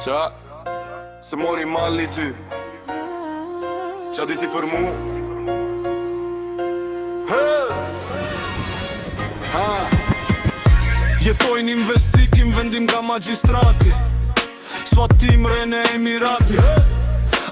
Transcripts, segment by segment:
Qa? Se mori malli ty Qa di ti për mu? Jetojnë investikim vendim nga magjistrati Sfatim rene Emirati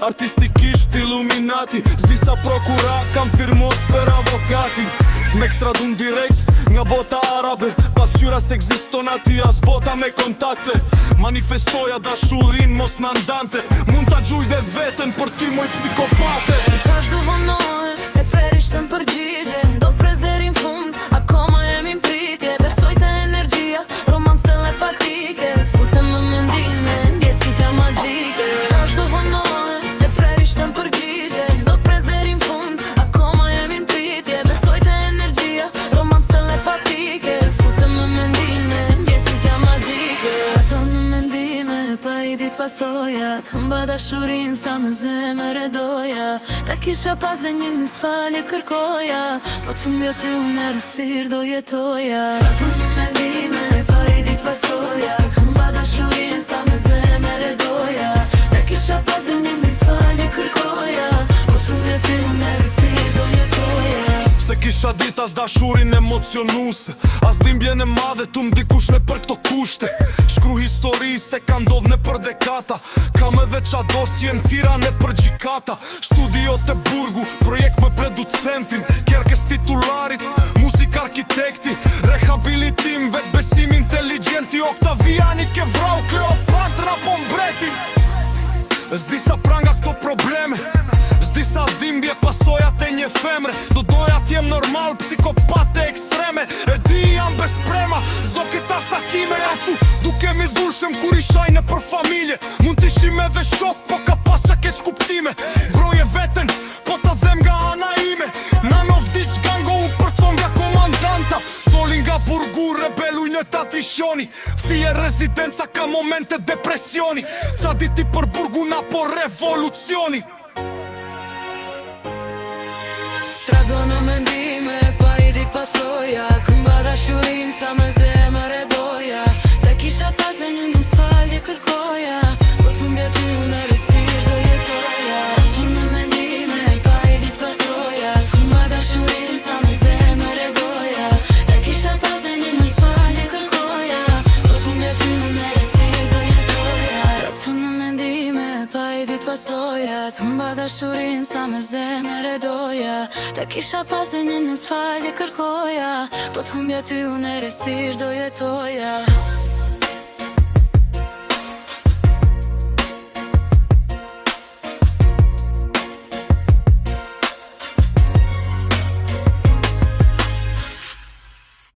Artistikisht Illuminati S'disa prokura kam firmos për avokatin Me ekstradun direkt nga bota arabe Pasqyra se egziston ati as bota me kontakte Manifestoja dashurin mos në ndante Mund t'a gjuj dhe vetën për ty mojt psikopate Tash du vonohe, e prerishtën përgjigje Do t'prez deri n'fund, akoma jemi n'pritje Besoj të energjia, romans telepatike Futem në mendime, ndjesitja magjike Tash du vonohe, e prerishtën përgjigje Do t'prez deri n'fund, akoma jemi n'pritje Besoj të energjia, romans telepatike Futem në mendime, ndjesitja magjike Ato në mendime, pa I dit pasojat Mba dashurin sa me zemër e doja Ta kisha pas dhe një misfalje kërkoja Po të mbjo ty unë erësir do jetoja Ato në mendime, pa I dit pasojat Mba dashurin sa me zemër e doja Ta kisha pas dhe një misfalje kërkoja Po të mbjo ty unë erësir do jetoja Se kisha dit as dashurin emocionuse As dhimbjen e madhe tu m'dikush në për këto kushte Shkru histori se ka ndodh në për dekata Kam edhe qa dosje në tira në për gjikata Studio të burgu, projekt me producentin Kjerkes titularit, muzik arkitekti Rehabilitim, vet besim inteligenti Oktaviani ke vrau Kleopatra po mbretin S'disa pranga këto probleme S'disa dhimbje pasojat e një femre Do doja t'jem normal, psikopate ekstreme E di jam bez prema, s'do këta stakime Ja thu, duke mi dhulshem kur I shajne për familje Mund t'ishim edhe shok, po ka pas qa keq kuptime Broje veten, po ta dhem nga ana ime None of this gango u përcon nga komandanta Doli nga burgu, rebeluj në tati shoni Fije rezidenca ka momente depresioni Qa diti për burgu na po revolucioni Trado në mendime, pa I dit pasojat Mba dashurin sa me zemër e doja Ta kisha pas dhe një misfalje kërkoja Po të mbja ty unë erësir do jetoja Trado në mendime, pa I dit pasojat Mba dashurin sa me zemër e doja Ta kisha pas dhe një misfalje kërkoja Po të mbja ty unë erësir do jetoja Trado në mendime, pa I dit pasojat Mba dashurin sa me zemër e doja Ta kisha pas dhe një misfalje kërkoja Po të mbja ty unë erësir do jetoja